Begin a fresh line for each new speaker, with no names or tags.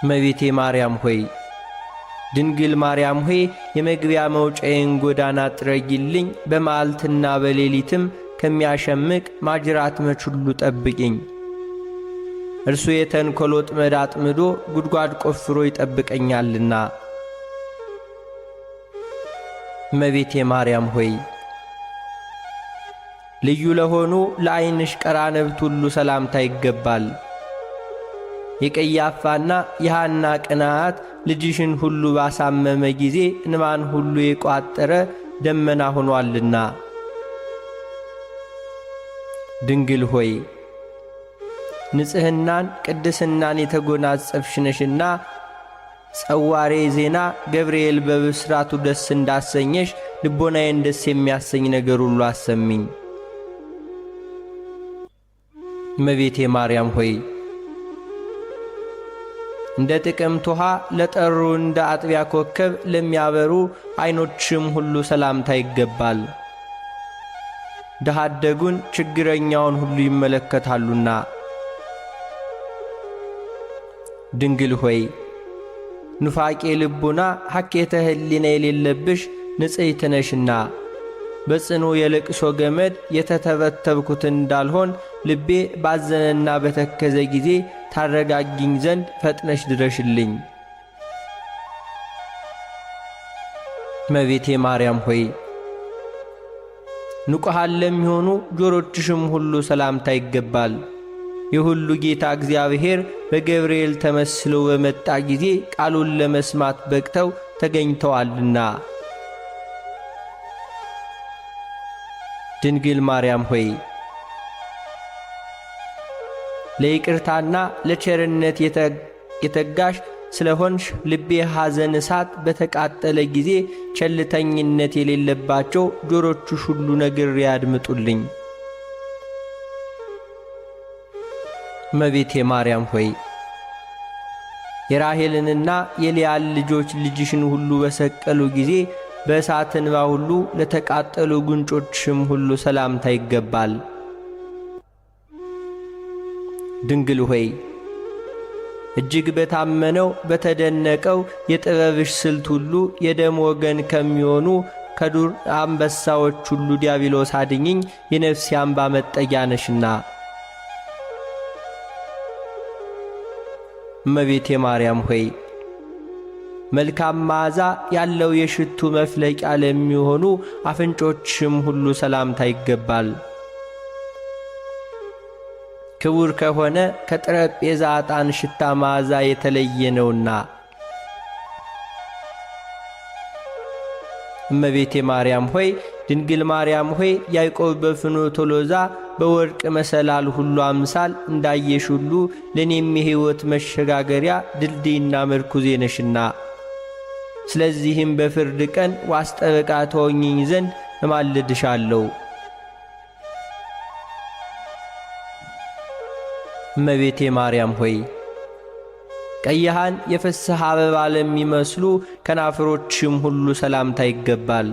እመቤቴ ማርያም ሆይ ድንግል ማርያም ሆይ የመግቢያ መውጫዬን ጎዳና ጥረጊልኝ፣ በመዓልትና በሌሊትም ከሚያሸምቅ ማጅራት መች ሁሉ ጠብቂኝ። እርሱ የተንኰል ወጥመድ አጥምዶ ጉድጓድ ቆፍሮ ይጠብቀኛልና። እመቤቴ ማርያም ሆይ ልዩ ለሆኑ ለዓይንሽ ቀራንብት ሁሉ ሰላምታ ይገባል። የቀያፋና የሐና ቅንዓት ልጅሽን ሁሉ ባሳመመ ጊዜ እንባን ሁሉ የቋጠረ ደመና ሆኗልና። ድንግል ሆይ ንጽሕናን ቅድስናን የተጎናጸፍሽ ነሽና ጸዋሬ ዜና ገብርኤል በብስራቱ ደስ እንዳሰኘሽ ልቦናዬን ደስ የሚያሰኝ ነገር ሁሉ አሰሚኝ። እመቤቴ ማርያም ሆይ እንደ ጥቅምት ውሃ ለጠሩ እንደ አጥቢያ ኮከብ ለሚያበሩ ዓይኖችም ሁሉ ሰላምታ ይገባል። ድሃ አደጉን ችግረኛውን ሁሉ ይመለከታሉና። ድንግል ሆይ ኑፋቄ ልቡና ሐኬተ ሕሊና የሌለብሽ ንጽሕት ነሽና በጽኑ የልቅሶ ገመድ የተተበተብኩት እንዳልሆን ልቤ ባዘነና በተከዘ ጊዜ ታረጋጊኝ ዘንድ ፈጥነሽ ድረሽልኝ። እመቤቴ ማርያም ሆይ ንቁሃን ለሚሆኑ ጆሮችሽም ሁሉ ሰላምታ ይገባል። የሁሉ ጌታ እግዚአብሔር በገብርኤል ተመስሎ በመጣ ጊዜ ቃሉን ለመስማት በቅተው ተገኝተዋልና። ድንግል ማርያም ሆይ ለይቅርታና ለቸርነት የተጋሽ ስለሆንሽ ልቤ ሐዘን እሳት በተቃጠለ ጊዜ ቸልተኝነት የሌለባቸው ጆሮችሽ ሁሉ ነግሬ ያድምጡልኝ። እመቤቴ ማርያም ሆይ የራሔልንና የልያን ልጆች ልጅሽን ሁሉ በሰቀሉ ጊዜ በእሳት እንባ ሁሉ ለተቃጠሉ ጉንጮችሽም ሁሉ ሰላምታ ይገባል። ድንግል ሆይ እጅግ በታመነው በተደነቀው የጥበብሽ ስልት ሁሉ የደም ወገን ከሚሆኑ ከዱር አንበሳዎች ሁሉ ዲያብሎስ አድኝኝ፣ የነፍሴ አምባ መጠጊያ ነሽና። እመቤቴ ማርያም ሆይ መልካም መዓዛ ያለው የሽቱ መፍለቂያ ለሚሆኑ አፍንጮችሽም ሁሉ ሰላምታ ይገባል። ክቡር ከሆነ ከጠረጴዛ ዕጣን ሽታ መዓዛ የተለየ ነውና። እመቤቴ ማርያም ሆይ ድንግል ማርያም ሆይ ያዕቆብ በፍኖተ ሎዛ በወርቅ መሰላል ሁሉ አምሳል እንዳየሽ ሁሉ ለእኔም የሕይወት መሸጋገሪያ ድልድይና መርኩዜ ነሽና። ስለዚህም በፍርድ ቀን ዋስ ጠበቃ ትሆኚኝ ዘንድ እማልድሻለሁ። እመቤቴ ማርያም ሆይ ቀይሃን የፍስሐ አበባ ለሚመስሉ ከናፍሮችም ሁሉ ሰላምታ ይገባል።